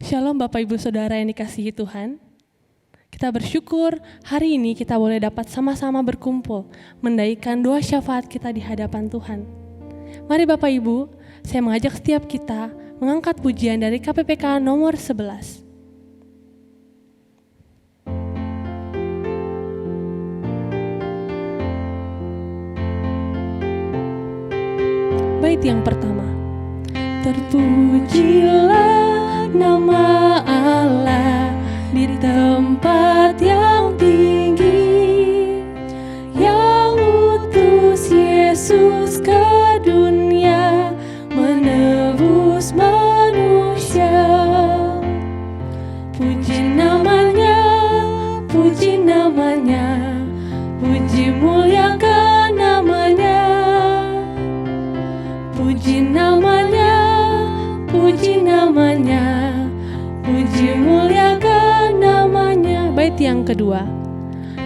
Shalom Bapak Ibu Saudara yang dikasihi Tuhan. Kita bersyukur hari ini kita boleh dapat sama-sama berkumpul menaikkan doa syafaat kita di hadapan Tuhan. Mari Bapak Ibu, saya mengajak setiap kita mengangkat pujian dari KPPK nomor 11. Bait yang pertama. Terpujilah nama Allah di tempat yang tinggi, yang utus Yesus ke dunia menebus manusia. Puji namanya, puji namanya, puji muliakan namanya. Puji namanya, puji namanya, puji muliakan namanya. Bait yang kedua.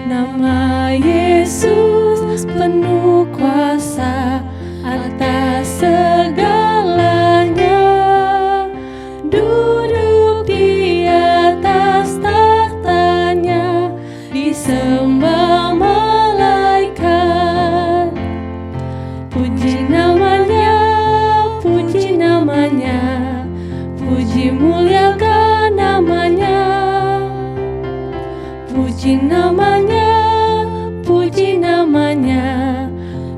Nama Yesus penuh kuasa atas segalanya, duduk di atas tahtanya, disembah malaikat. Puji namanya, puji namanya, puji muliakan namanya. Puji namanya, puji namanya,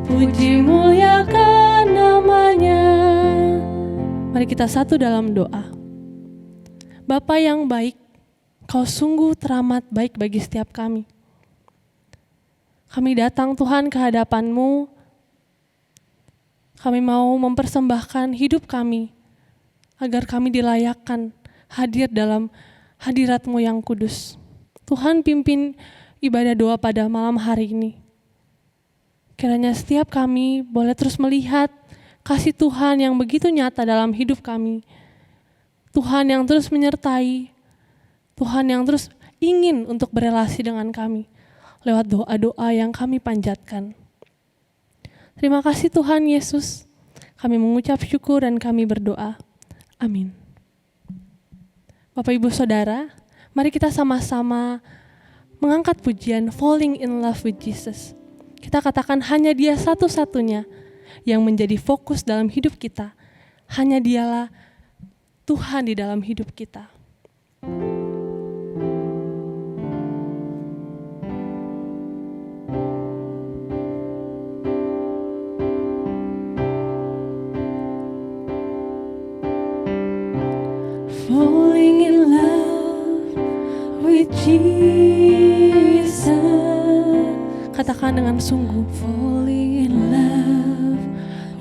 puji muliakan namanya. Mari kita satu dalam doa. Bapa yang baik, Kau sungguh teramat baik bagi setiap kami. Kami datang Tuhan ke hadapan-Mu. Kami mau mempersembahkan hidup kami agar kami dilayakkan hadir dalam hadirat-Mu yang kudus. Tuhan, pimpin ibadah doa pada malam hari ini. Kiranya setiap kami boleh terus melihat kasih Tuhan yang begitu nyata dalam hidup kami. Tuhan yang terus menyertai, Tuhan yang terus ingin untuk berelasi dengan kami lewat doa-doa yang kami panjatkan. Terima kasih Tuhan Yesus. Kami mengucap syukur dan kami berdoa. Amin. Bapak Ibu Saudara, mari kita sama-sama mengangkat pujian Falling in Love with Jesus. Kita katakan hanya Dia satu-satunya yang menjadi fokus dalam hidup kita. Hanya Dialah Tuhan di dalam hidup kita. Falling in love with Jesus. Katakan dengan sungguh. Falling in love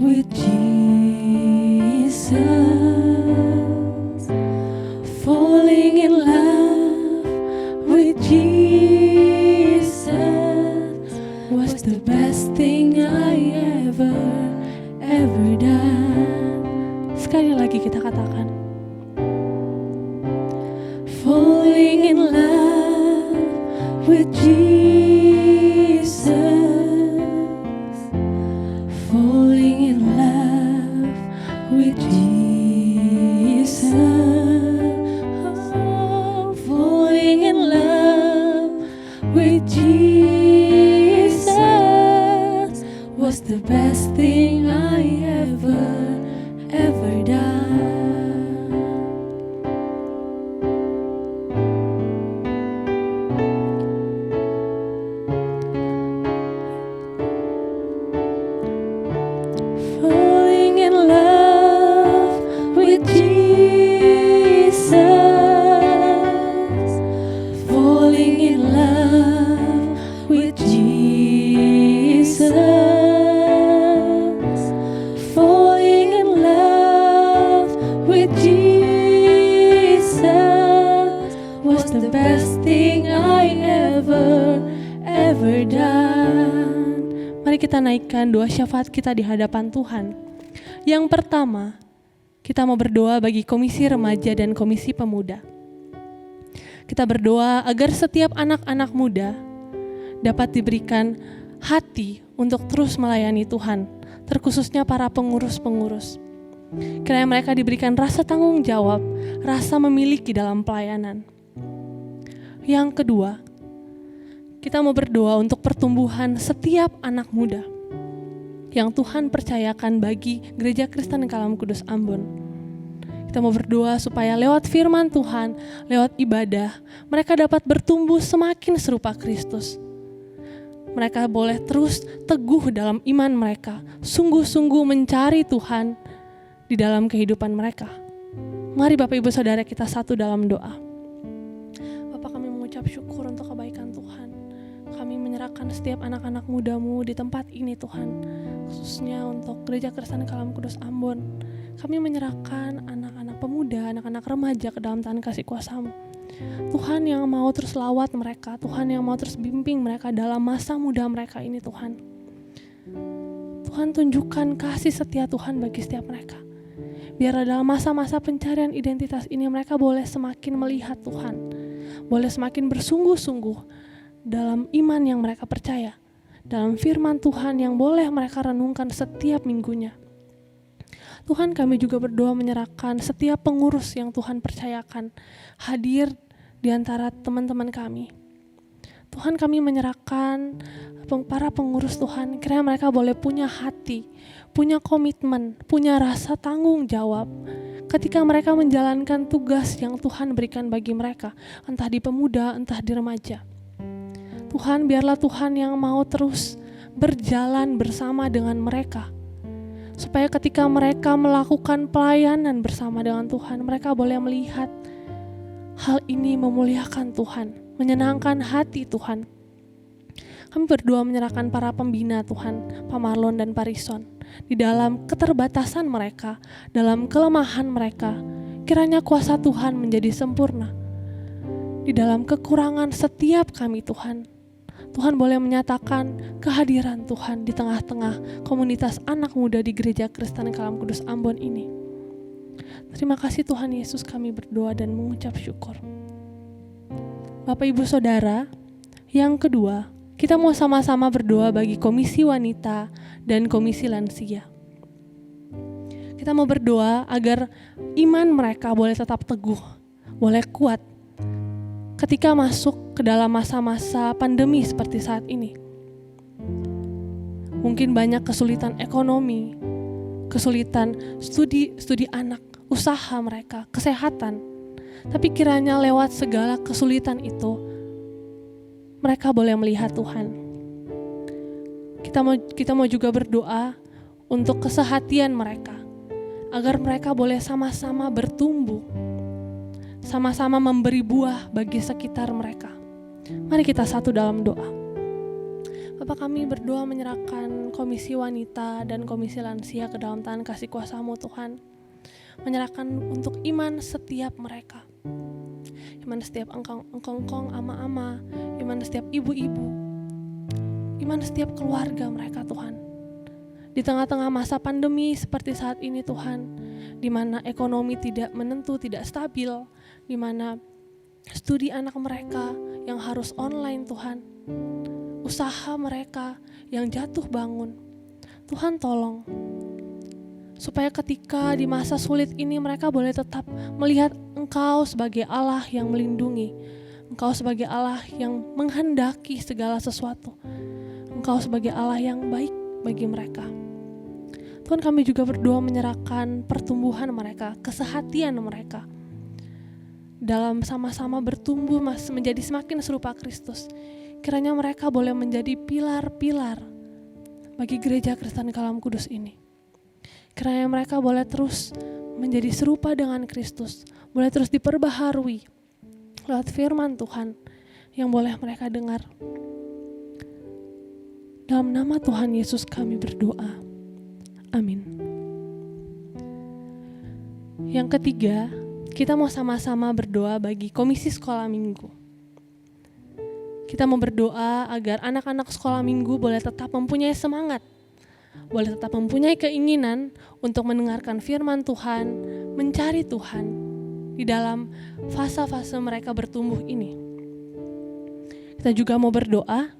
with Jesus. Falling in love with Jesus was the best thing I ever done. Sekali lagi kita katakan. Falling in love with Jesus. Falling in love with Jesus. Oh, falling in love with Jesus was the best thing I ever done. Kita naikkan doa syafaat kita di hadapan Tuhan. Yang pertama, kita mau berdoa bagi Komisi Remaja dan Komisi Pemuda. Kita berdoa agar setiap anak-anak muda dapat diberikan hati untuk terus melayani Tuhan, terkhususnya para pengurus-pengurus. Kiranya mereka diberikan rasa tanggung jawab, rasa memiliki dalam pelayanan. Yang kedua, kita mau berdoa untuk pertumbuhan setiap anak muda yang Tuhan percayakan bagi Gereja Kristen Kalam Kudus Ambon. Kita mau berdoa supaya lewat firman Tuhan, lewat ibadah, mereka dapat bertumbuh semakin serupa Kristus. Mereka boleh terus teguh dalam iman mereka, sungguh-sungguh mencari Tuhan di dalam kehidupan mereka. Mari Bapak Ibu Saudara kita satu dalam doa. Bapak, kami mengucap syukur untuk kebaikan Tuhan. Kami menyerahkan setiap anak-anak muda-Mu di tempat ini Tuhan, khususnya untuk Gereja Kristen Kalam Kudus Ambon. Kami menyerahkan anak-anak pemuda, anak-anak remaja ke dalam tangan kasih kuasa-Mu. Tuhan yang mau terus lawat mereka, Tuhan yang mau terus bimbing mereka dalam masa muda mereka ini Tuhan. Tuhan tunjukkan kasih setia Tuhan bagi setiap mereka. Biar dalam masa-masa pencarian identitas ini mereka boleh semakin melihat Tuhan, boleh semakin bersungguh-sungguh dalam iman yang mereka percaya, dalam firman Tuhan yang boleh mereka renungkan setiap minggunya. Tuhan, kami juga berdoa menyerahkan setiap pengurus yang Tuhan percayakan hadir di antara teman-teman kami. Tuhan, kami menyerahkan para pengurus Tuhan, kiranya mereka boleh punya hati, punya komitmen, punya rasa tanggung jawab ketika mereka menjalankan tugas yang Tuhan berikan bagi mereka, entah di pemuda, entah di remaja. Tuhan, biarlah Tuhan yang mau terus berjalan bersama dengan mereka, supaya ketika mereka melakukan pelayanan bersama dengan Tuhan, mereka boleh melihat hal ini memuliakan Tuhan, menyenangkan hati Tuhan. Kami berdoa menyerahkan para pembina Tuhan, Pak Marlon dan Pak Rison, di dalam keterbatasan mereka, dalam kelemahan mereka, kiranya kuasa Tuhan menjadi sempurna. Di dalam kekurangan setiap kami Tuhan, Tuhan boleh menyatakan kehadiran Tuhan di tengah-tengah komunitas anak muda di Gereja Kristen Kalam Kudus Ambon ini. Terima kasih Tuhan Yesus, kami berdoa dan mengucap syukur. Bapak Ibu Saudara, yang kedua, kita mau sama-sama berdoa bagi Komisi Wanita dan Komisi Lansia. Kita mau berdoa agar iman mereka boleh tetap teguh, boleh kuat ketika masuk ke dalam masa-masa pandemi seperti saat ini. Mungkin banyak kesulitan ekonomi, kesulitan studi anak, usaha mereka, kesehatan. Tapi kiranya lewat segala kesulitan itu, mereka boleh melihat Tuhan. Kita mau juga berdoa untuk kesehatian mereka, agar mereka boleh sama-sama bertumbuh, sama-sama memberi buah bagi sekitar mereka. Mari kita satu dalam doa. Bapak, kami berdoa menyerahkan Komisi Wanita dan Komisi Lansia ke dalam tangan kasih kuasa-Mu Tuhan. Menyerahkan untuk iman setiap mereka. Iman setiap engkong, ama-ama, iman setiap ibu-ibu, iman setiap keluarga mereka Tuhan. Di tengah-tengah masa pandemi seperti saat ini Tuhan, di mana ekonomi tidak menentu, tidak stabil, di mana studi anak mereka yang harus online Tuhan, usaha mereka yang jatuh bangun, Tuhan tolong, supaya ketika di masa sulit ini mereka boleh tetap melihat Engkau sebagai Allah yang melindungi, Engkau sebagai Allah yang menghendaki segala sesuatu, Engkau sebagai Allah yang baik bagi mereka. Tuhan, kami juga berdoa menyerahkan pertumbuhan mereka, kesehatian mereka, dalam sama-sama bertumbuh menjadi semakin serupa Kristus. Kiranya mereka boleh menjadi pilar-pilar bagi Gereja Kristen Kalam Kudus ini. Kiranya mereka boleh terus menjadi serupa dengan Kristus, boleh terus diperbaharui lewat firman Tuhan yang boleh mereka dengar. Dalam nama Tuhan Yesus kami berdoa. Amin. Yang ketiga, kita mau sama-sama berdoa bagi Komisi Sekolah Minggu. Kita mau berdoa agar anak-anak sekolah minggu boleh tetap mempunyai semangat, boleh tetap mempunyai keinginan untuk mendengarkan firman Tuhan, mencari Tuhan di dalam fase-fase mereka bertumbuh ini. Kita juga mau berdoa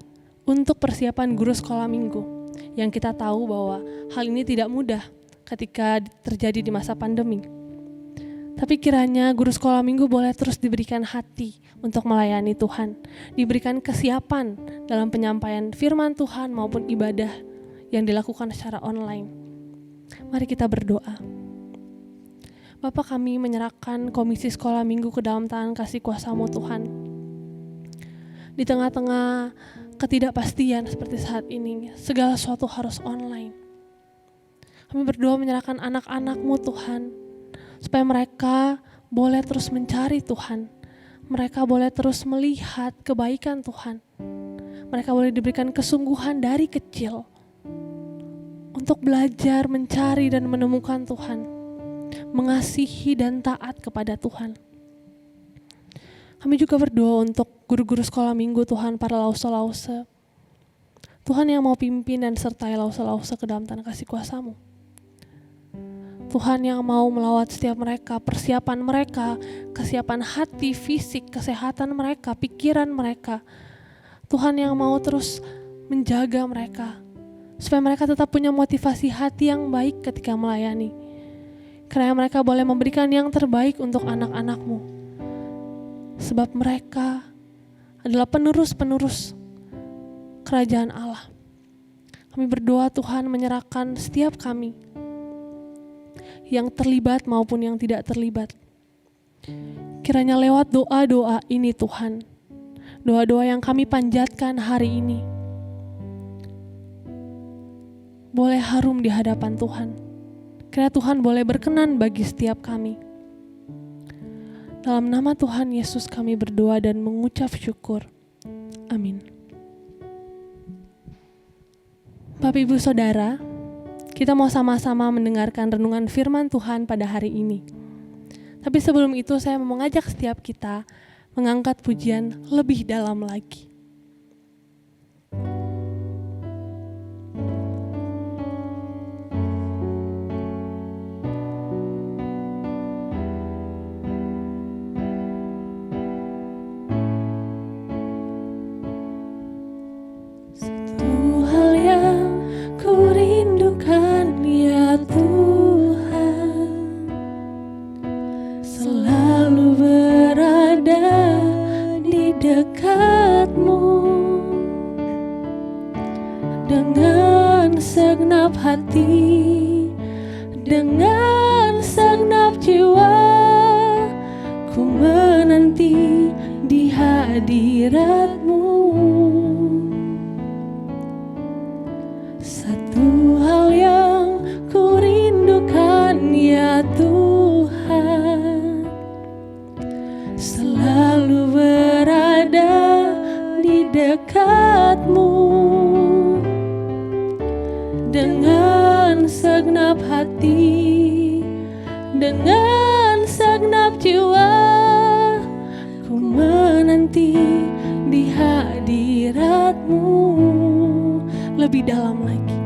untuk persiapan guru sekolah minggu, yang kita tahu bahwa hal ini tidak mudah, ketika terjadi di masa pandemi. Tapi kiranya guru sekolah minggu boleh terus diberikan hati untuk melayani Tuhan, diberikan kesiapan dalam penyampaian firman Tuhan maupun ibadah yang dilakukan secara online. Mari kita berdoa. Bapa, kami menyerahkan komisi sekolah minggu ke dalam tangan kasih kuasa-Mu Tuhan. Di tengah-tengah ketidakpastian seperti saat ini, segala sesuatu harus online. Kami berdoa menyerahkan anak-anak-Mu Tuhan, supaya mereka boleh terus mencari Tuhan. Mereka boleh terus melihat kebaikan Tuhan. Mereka boleh diberikan kesungguhan dari kecil untuk belajar, mencari dan menemukan Tuhan, mengasihi dan taat kepada Tuhan. Kami juga berdoa untuk guru-guru sekolah minggu Tuhan, para lause-lause. Tuhan yang mau pimpin dan sertai lause-lause ke dalam tanah kasih kuasa-Mu. Tuhan yang mau melawat setiap mereka, persiapan mereka, kesiapan hati, fisik, kesehatan mereka, pikiran mereka. Tuhan yang mau terus menjaga mereka, supaya mereka tetap punya motivasi hati yang baik ketika melayani. Kiranya mereka boleh memberikan yang terbaik untuk anak-anak-Mu. Sebab mereka adalah penerus-penerus kerajaan Allah. Kami berdoa Tuhan menyerahkan setiap kami, yang terlibat maupun yang tidak terlibat. Kiranya lewat doa-doa ini Tuhan, doa-doa yang kami panjatkan hari ini, boleh harum di hadapan Tuhan. Kiranya Tuhan boleh berkenan bagi setiap kami. Dalam nama Tuhan Yesus kami berdoa dan mengucap syukur. Amin. Bapak Ibu Saudara, kita mau sama-sama mendengarkan renungan firman Tuhan pada hari ini. Tapi sebelum itu saya mau mengajak setiap kita mengangkat pujian lebih dalam lagi. Satu hal yang ku rindukan ya Tuhan, selalu berada di dekat-Mu, dengan segenap hati, dengan segenap jiwa, ku menanti di hadirat-Mu. Satu hal yang ku rindukan ya Tuhan, selalu berada di dekat-Mu, dengan segenap hati, dengan segenap jiwa, ku menanti di hadirat-Mu. Lebih dalam lagi,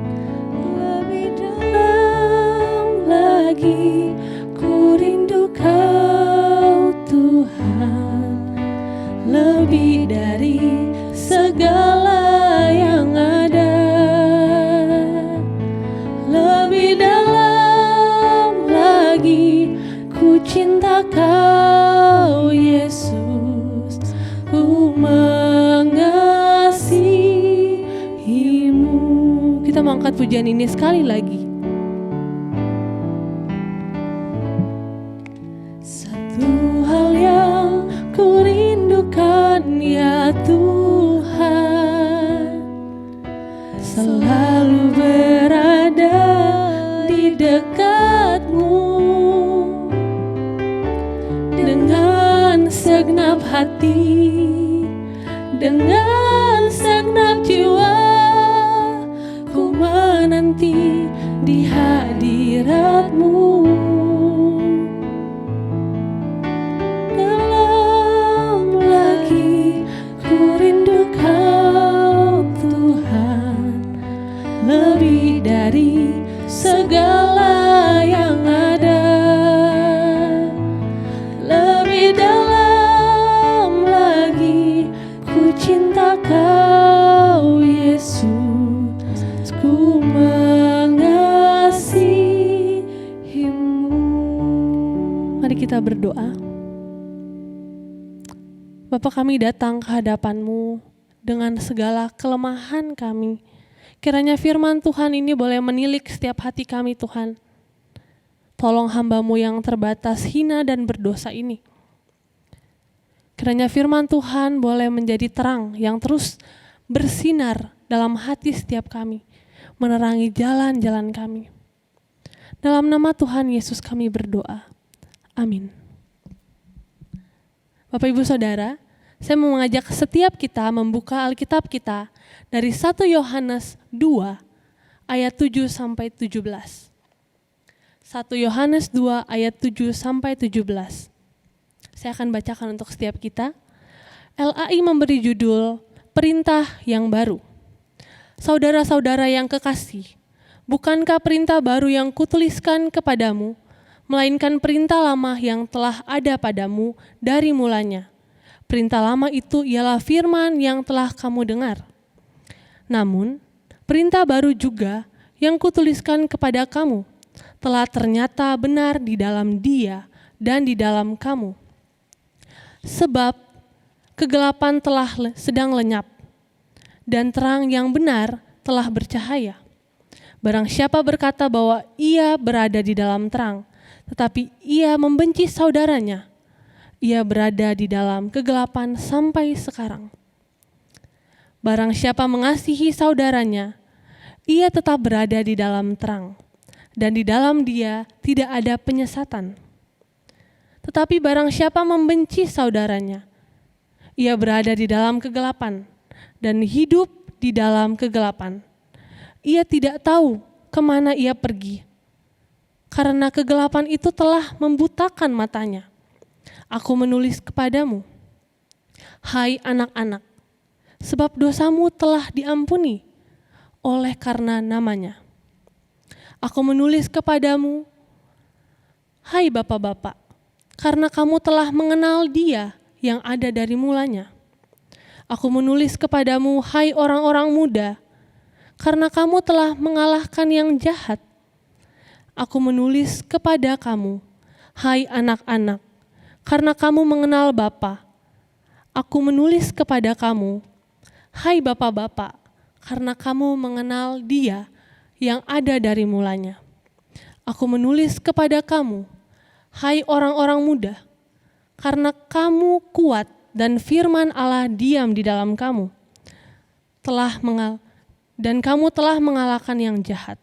lebih dalam lagi, ku rindu Kau Tuhan, lebih dari segala yang ada. Lebih dalam lagi, ku cinta Kau Yesus, ku mengasihimu. Kita mengangkat pujian ini sekali lagi. Satu hal yang ku rindukan ya Tuhan, selalu berada di dekat-Mu, dengan segenap hati, dengan segenap jiwa, ku menanti di hadirat-Mu. Dalam lagi, ku rindu Kau Tuhan, lebih dari segala yang ada. Lebih dalam lagi, ku cinta Kau Yesus, ku mengasihimu. kita berdoa. Bapa, kami datang ke hadapan-Mu dengan segala kelemahan kami. Kiranya firman Tuhan ini boleh menilik setiap hati kami, Tuhan. Tolong hamba-Mu yang terbatas, hina dan berdosa ini. Kiranya firman Tuhan boleh menjadi terang yang terus bersinar dalam hati setiap kami, menerangi jalan-jalan kami. Dalam nama Tuhan Yesus kami berdoa. Amin. Bapak Ibu Saudara, saya mau mengajak setiap kita membuka Alkitab kita dari 1 Yohanes 2 ayat 7 sampai 17. 1 Yohanes 2 ayat 7 sampai 17. Saya akan bacakan untuk setiap kita. LAI memberi judul Perintah yang Baru. Saudara-saudara yang kekasih, bukankah perintah baru yang kutuliskan kepadamu, melainkan perintah lama yang telah ada padamu dari mulanya. Perintah lama itu ialah firman yang telah kamu dengar. Namun, perintah baru juga yang kutuliskan kepada kamu, telah ternyata benar di dalam Dia dan di dalam kamu. Sebab kegelapan telah sedang lenyap, dan terang yang benar telah bercahaya. Barang siapa berkata bahwa ia berada di dalam terang, tetapi ia membenci saudaranya, ia berada di dalam kegelapan sampai sekarang. Barang siapa mengasihi saudaranya, ia tetap berada di dalam terang, dan di dalam dia tidak ada penyesatan. Tetapi barang siapa membenci saudaranya, ia berada di dalam kegelapan, dan hidup di dalam kegelapan. Ia tidak tahu kemana ia pergi, karena kegelapan itu telah membutakan matanya. Aku menulis kepadamu, hai anak-anak, sebab dosamu telah diampuni oleh karena namanya. Aku menulis kepadamu, hai bapak-bapak, karena kamu telah mengenal Dia yang ada dari mulanya. Aku menulis kepadamu, hai orang-orang muda, karena kamu telah mengalahkan yang jahat. Aku menulis kepada kamu, hai anak-anak, karena kamu mengenal Bapa. Aku menulis kepada kamu, hai bapak-bapak, karena kamu mengenal Dia yang ada dari mulanya. Aku menulis kepada kamu, hai orang-orang muda, karena kamu kuat dan firman Allah diam di dalam kamu, dan kamu telah mengalahkan yang jahat.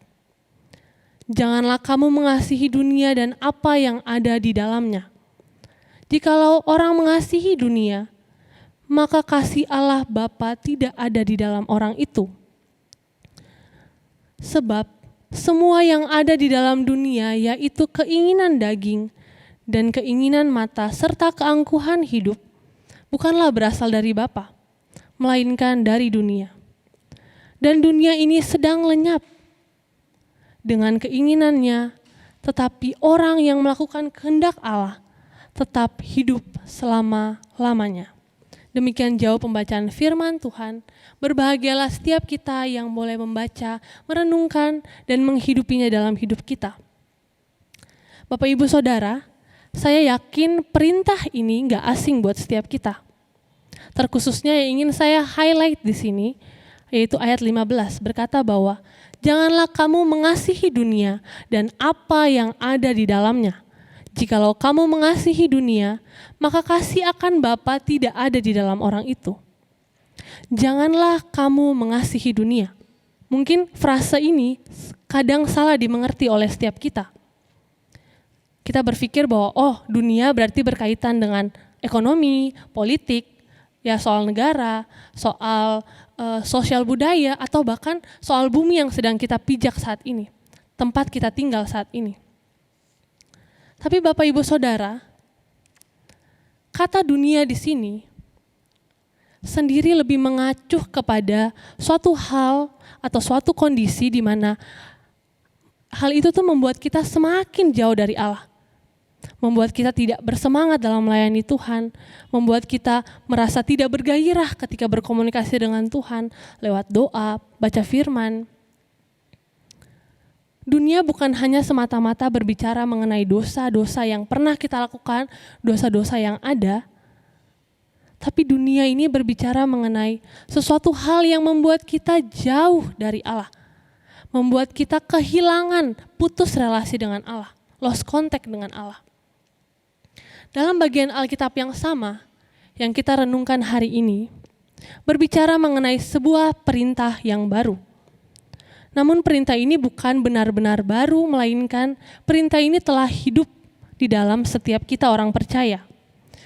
Janganlah kamu mengasihi dunia dan apa yang ada di dalamnya. Jikalau orang mengasihi dunia, maka kasih Allah Bapa tidak ada di dalam orang itu. Sebab semua yang ada di dalam dunia, yaitu keinginan daging dan keinginan mata serta keangkuhan hidup, bukanlah berasal dari Bapa, melainkan dari dunia. Dan dunia ini sedang lenyap dengan keinginannya, tetapi orang yang melakukan kehendak Allah tetap hidup selama-lamanya. Demikian jauh pembacaan firman Tuhan. Berbahagialah setiap kita yang boleh membaca, merenungkan, dan menghidupinya dalam hidup kita. Bapak Ibu Saudara, saya yakin perintah ini gak asing buat setiap kita. Terkhususnya yang ingin saya highlight di sini, yaitu ayat 15 berkata bahwa janganlah kamu mengasihi dunia dan apa yang ada di dalamnya. Jikalau kamu mengasihi dunia, maka kasih akan Bapa tidak ada di dalam orang itu. Janganlah kamu mengasihi dunia. Mungkin frase ini kadang salah dimengerti oleh setiap kita. Kita berpikir bahwa dunia berarti berkaitan dengan ekonomi, politik, ya soal negara, soal sosial budaya, atau bahkan soal bumi yang sedang kita pijak saat ini, tempat kita tinggal saat ini. Tapi Bapak Ibu Saudara, kata dunia di sini sendiri lebih mengacu kepada suatu hal atau suatu kondisi di mana hal itu tuh membuat kita semakin jauh dari Allah. Membuat kita tidak bersemangat dalam melayani Tuhan, membuat kita merasa tidak bergairah ketika berkomunikasi dengan Tuhan lewat doa, baca firman. Dunia bukan hanya semata-mata berbicara mengenai dosa-dosa yang pernah kita lakukan, dosa-dosa yang ada, tapi dunia ini berbicara mengenai sesuatu hal yang membuat kita jauh dari Allah, membuat kita kehilangan, putus relasi dengan Allah, lost contact dengan Allah. Dalam bagian Alkitab yang sama, yang kita renungkan hari ini, berbicara mengenai sebuah perintah yang baru. Namun perintah ini bukan benar-benar baru, melainkan perintah ini telah hidup di dalam setiap kita orang percaya.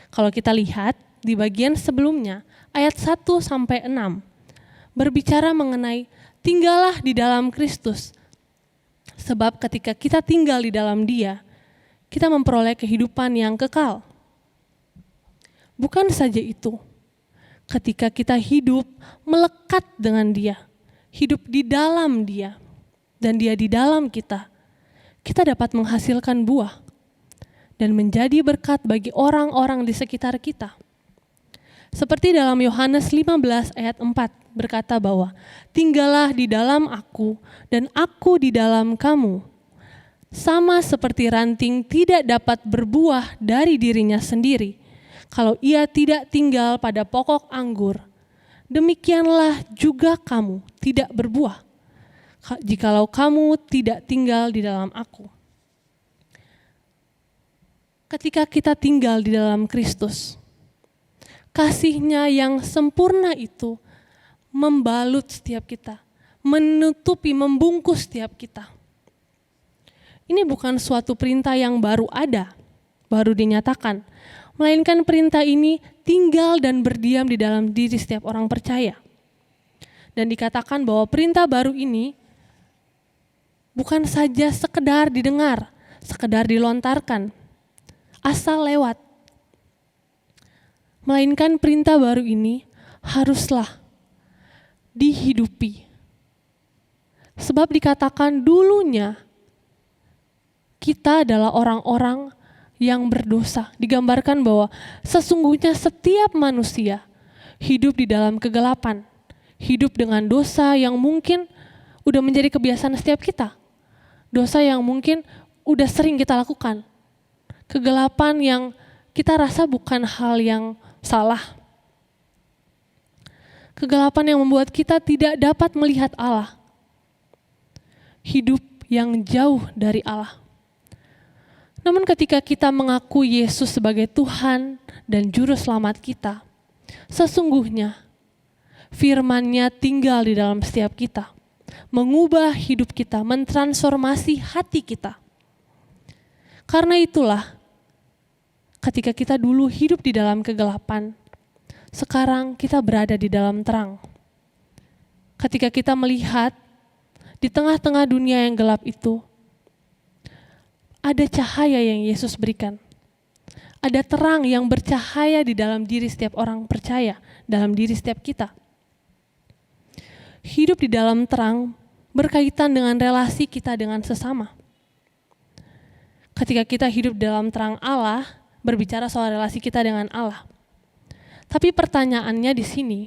Kalau kita lihat di bagian sebelumnya, ayat 1-6, berbicara mengenai tinggallah di dalam Kristus. Sebab ketika kita tinggal di dalam Dia, kita memperoleh kehidupan yang kekal. Bukan saja itu, ketika kita hidup melekat dengan Dia, hidup di dalam Dia, dan Dia di dalam kita, kita dapat menghasilkan buah dan menjadi berkat bagi orang-orang di sekitar kita. Seperti dalam Yohanes 15 ayat 4 berkata bahwa, tinggallah di dalam aku dan aku di dalam kamu. Sama seperti ranting tidak dapat berbuah dari dirinya sendiri, kalau ia tidak tinggal pada pokok anggur, demikianlah juga kamu tidak berbuah, jikalau kamu tidak tinggal di dalam aku. Ketika kita tinggal di dalam Kristus, kasih-Nya yang sempurna itu membalut setiap kita, menutupi, membungkus setiap kita. Ini bukan suatu perintah yang baru ada, baru dinyatakan, melainkan perintah ini tinggal dan berdiam di dalam diri setiap orang percaya. Dan dikatakan bahwa perintah baru ini bukan saja sekedar didengar, sekedar dilontarkan, asal lewat. Melainkan perintah baru ini haruslah dihidupi. Sebab dikatakan dulunya kita adalah orang-orang yang berdosa. Digambarkan bahwa sesungguhnya setiap manusia hidup di dalam kegelapan. Hidup dengan dosa yang mungkin udah menjadi kebiasaan setiap kita. Dosa yang mungkin udah sering kita lakukan. Kegelapan yang kita rasa bukan hal yang salah. Kegelapan yang membuat kita tidak dapat melihat Allah. Hidup yang jauh dari Allah. Namun ketika kita mengaku Yesus sebagai Tuhan dan Juru Selamat kita, sesungguhnya firman-Nya tinggal di dalam setiap kita, mengubah hidup kita, mentransformasi hati kita. Karena itulah, ketika kita dulu hidup di dalam kegelapan, sekarang kita berada di dalam terang. Ketika kita melihat di tengah-tengah dunia yang gelap itu, ada cahaya yang Yesus berikan. Ada terang yang bercahaya di dalam diri setiap orang percaya, dalam diri setiap kita. Hidup di dalam terang berkaitan dengan relasi kita dengan sesama. Ketika kita hidup dalam terang Allah, berbicara soal relasi kita dengan Allah. Tapi pertanyaannya di sini,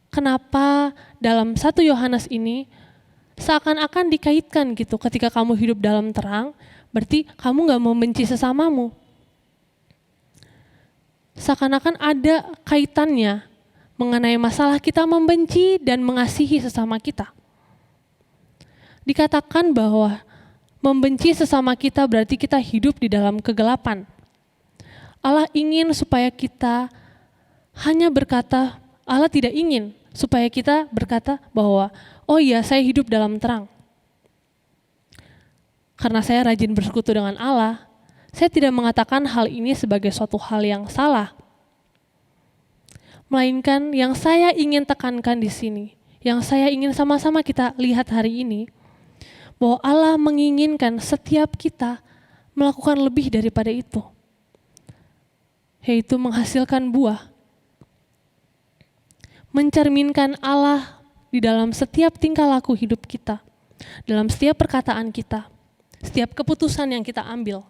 kenapa dalam 1 Yohanes ini seakan-akan dikaitkan gitu, ketika kamu hidup dalam terang, berarti kamu gak membenci sesamamu. Seakan-akan ada kaitannya mengenai masalah kita membenci dan mengasihi sesama kita. Dikatakan bahwa membenci sesama kita berarti kita hidup di dalam kegelapan. Allah ingin supaya kita hanya berkata, Allah tidak ingin supaya kita berkata bahwa, oh iya saya hidup dalam terang. Karena saya rajin bersekutu dengan Allah, saya tidak mengatakan hal ini sebagai suatu hal yang salah. Melainkan yang saya ingin tekankan di sini, yang saya ingin sama-sama kita lihat hari ini, bahwa Allah menginginkan setiap kita melakukan lebih daripada itu, yaitu menghasilkan buah. Mencerminkan Allah di dalam setiap tingkah laku hidup kita, dalam setiap perkataan kita, setiap keputusan yang kita ambil.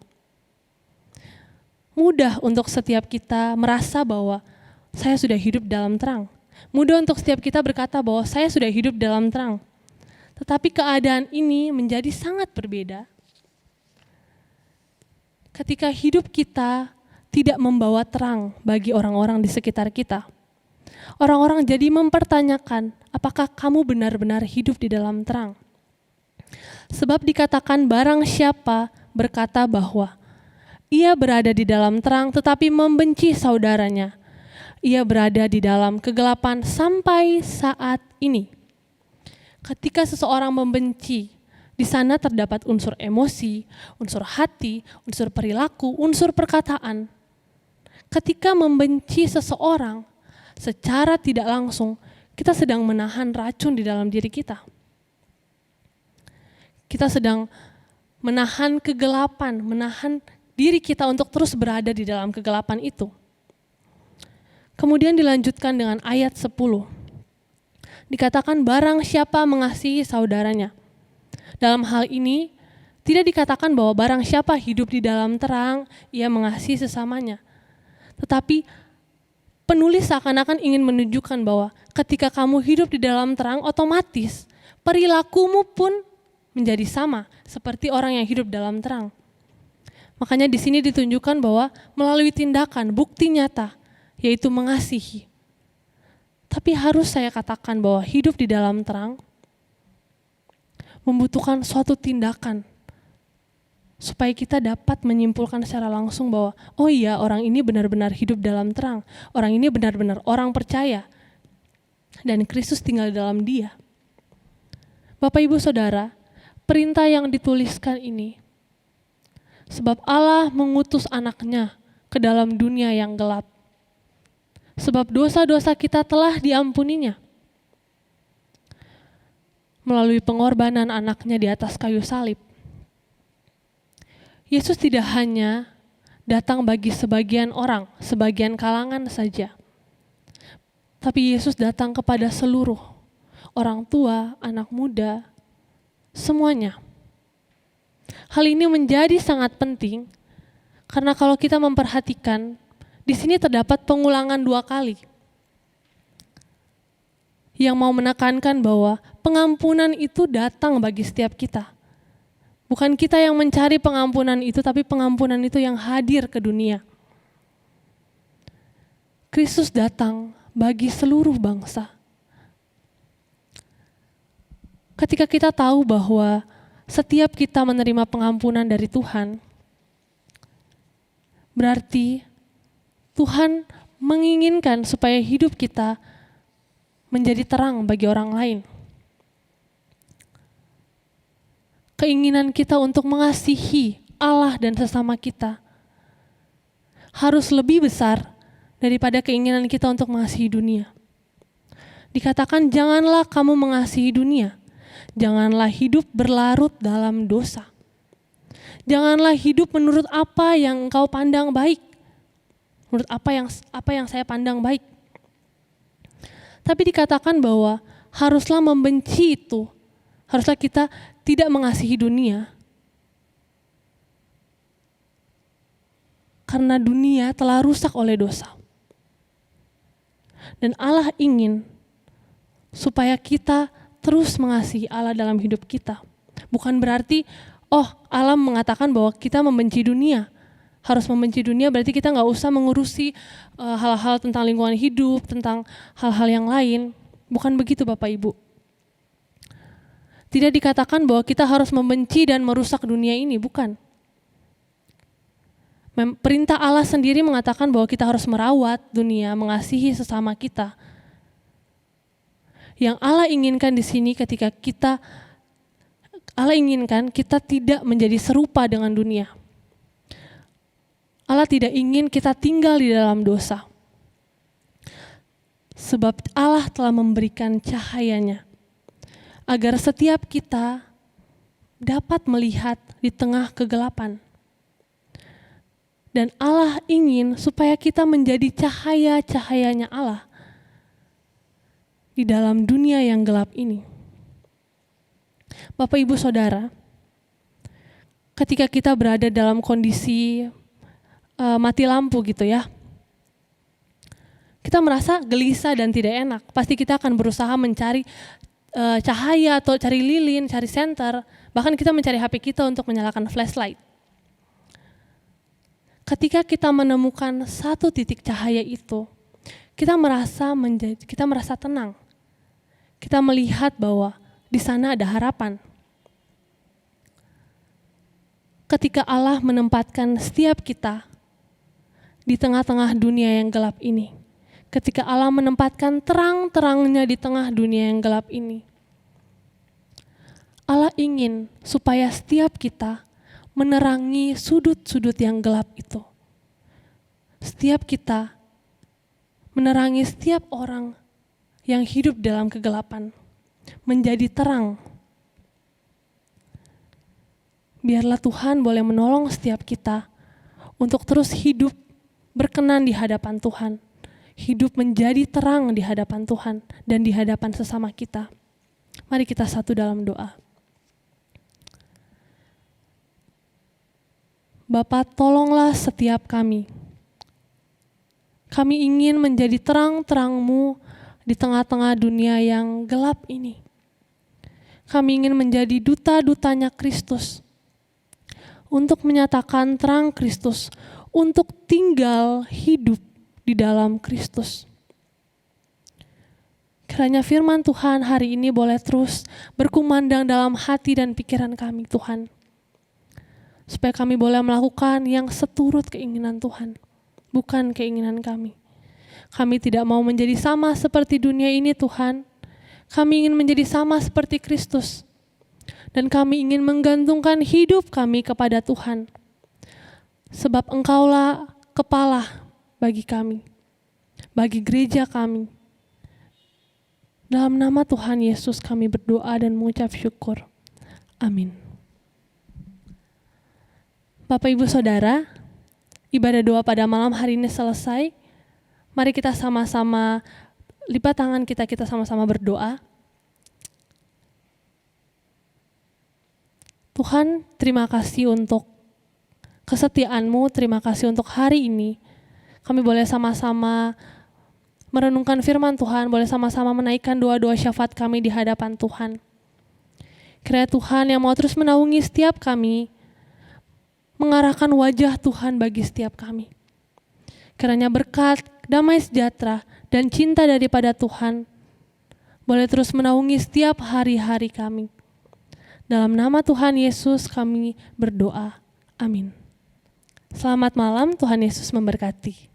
Mudah untuk setiap kita merasa bahwa saya sudah hidup dalam terang. Mudah untuk setiap kita berkata bahwa saya sudah hidup dalam terang. Tetapi keadaan ini menjadi sangat berbeda ketika hidup kita tidak membawa terang bagi orang-orang di sekitar kita. Orang-orang jadi mempertanyakan, apakah kamu benar-benar hidup di dalam terang? Sebab dikatakan barang siapa berkata bahwa ia berada di dalam terang tetapi membenci saudaranya, ia berada di dalam kegelapan sampai saat ini. Ketika seseorang membenci, di sana terdapat unsur emosi, unsur hati, unsur perilaku, unsur perkataan. Ketika membenci seseorang, secara tidak langsung, kita sedang menahan racun di dalam diri kita. Kita sedang menahan kegelapan, menahan diri kita untuk terus berada di dalam kegelapan itu. Kemudian dilanjutkan dengan ayat 10. Dikatakan barang siapa mengasihi saudaranya. Dalam hal ini, tidak dikatakan bahwa barang siapa hidup di dalam terang, ia mengasihi sesamanya. Tetapi penulis seakan-akan ingin menunjukkan bahwa ketika kamu hidup di dalam terang, otomatis perilakumu pun menjadi sama seperti orang yang hidup dalam terang. Makanya di sini ditunjukkan bahwa melalui tindakan, bukti nyata, yaitu mengasihi. Tapi harus saya katakan bahwa hidup di dalam terang membutuhkan suatu tindakan supaya kita dapat menyimpulkan secara langsung bahwa oh iya, orang ini benar-benar hidup dalam terang, orang ini benar-benar orang percaya dan Kristus tinggal dalam dia. Bapak Ibu Saudara, perintah yang dituliskan ini sebab Allah mengutus anaknya ke dalam dunia yang gelap. Sebab dosa-dosa kita telah diampuninya melalui pengorbanan anaknya di atas kayu salib. Yesus tidak hanya datang bagi sebagian orang, sebagian kalangan saja. Tapi Yesus datang kepada seluruh orang tua, anak muda, semuanya. Hal ini menjadi sangat penting karena kalau kita memperhatikan, di sini terdapat pengulangan 2 kali. Yang mau menekankan bahwa pengampunan itu datang bagi setiap kita. Bukan kita yang mencari pengampunan itu, tapi pengampunan itu yang hadir ke dunia. Kristus datang bagi seluruh bangsa. Ketika kita tahu bahwa setiap kita menerima pengampunan dari Tuhan, berarti Tuhan menginginkan supaya hidup kita menjadi terang bagi orang lain. Keinginan kita untuk mengasihi Allah dan sesama kita harus lebih besar daripada keinginan kita untuk mengasihi dunia. Dikatakan janganlah kamu mengasihi dunia, janganlah hidup berlarut dalam dosa. Janganlah hidup menurut apa yang engkau pandang baik, menurut apa yang saya pandang baik. Tapi dikatakan bahwa haruslah membenci itu, haruslah kita tidak mengasihi dunia. Karena dunia telah rusak oleh dosa. Dan Allah ingin supaya kita terus mengasihi Allah dalam hidup kita. Bukan berarti, Allah mengatakan bahwa kita membenci dunia. Harus membenci dunia berarti kita nggak usah mengurusi hal-hal tentang lingkungan hidup, tentang hal-hal yang lain. Bukan begitu Bapak Ibu. Tidak dikatakan bahwa kita harus membenci dan merusak dunia ini, bukan. Perintah Allah sendiri mengatakan bahwa kita harus merawat dunia, mengasihi sesama kita. Yang Allah inginkan di sini Allah inginkan kita tidak menjadi serupa dengan dunia. Allah tidak ingin kita tinggal di dalam dosa. Sebab Allah telah memberikan cahayanya agar setiap kita dapat melihat di tengah kegelapan. Dan Allah ingin supaya kita menjadi cahaya-cahayanya Allah di dalam dunia yang gelap ini. Bapak Ibu Saudara, ketika kita berada dalam kondisi mati lampu gitu ya, kita merasa gelisah dan tidak enak. Pasti kita akan berusaha mencari cahaya atau cari lilin, cari senter, bahkan kita mencari HP kita untuk menyalakan flashlight. Ketika kita menemukan satu titik cahaya itu, kita merasa tenang. Kita melihat bahwa di sana ada harapan. Ketika Allah menempatkan setiap kita di tengah-tengah dunia yang gelap ini, ketika Allah menempatkan terang-terangnya di tengah dunia yang gelap ini, Allah ingin supaya setiap kita menerangi sudut-sudut yang gelap itu. Setiap kita menerangi setiap orang yang hidup dalam kegelapan menjadi terang. Biarlah Tuhan boleh menolong setiap kita untuk terus hidup berkenan di hadapan Tuhan. Hidup menjadi terang di hadapan Tuhan dan di hadapan sesama kita. Mari kita satu dalam doa. Bapa, tolonglah setiap kami. Kami ingin menjadi terang-terang-Mu di tengah-tengah dunia yang gelap ini. Kami ingin menjadi duta-dutanya Kristus untuk menyatakan terang Kristus, untuk tinggal hidup di dalam Kristus. Kiranya firman Tuhan hari ini boleh terus berkumandang dalam hati dan pikiran kami, Tuhan. Supaya kami boleh melakukan yang seturut keinginan Tuhan, bukan keinginan kami. Kami tidak mau menjadi sama seperti dunia ini, Tuhan. Kami ingin menjadi sama seperti Kristus. Dan kami ingin menggantungkan hidup kami kepada Tuhan. Sebab Engkaulah kepala bagi kami, bagi gereja kami. Dalam nama Tuhan Yesus kami berdoa dan mengucap syukur. Amin. Bapak, Ibu, Saudara, ibadah doa pada malam hari ini selesai. Mari kita sama-sama lipat tangan kita sama-sama berdoa. Tuhan, terima kasih untuk kesetiaan-Mu, terima kasih untuk hari ini. Kami boleh sama-sama merenungkan firman Tuhan, boleh sama-sama menaikkan doa-doa syafaat kami di hadapan Tuhan. Kiranya Tuhan yang mau terus menaungi setiap kami, mengarahkan wajah Tuhan bagi setiap kami. Kiranya berkat, damai sejahtera, dan cinta daripada Tuhan boleh terus menaungi setiap hari-hari kami. Dalam nama Tuhan Yesus kami berdoa. Amin. Selamat malam, Tuhan Yesus memberkati.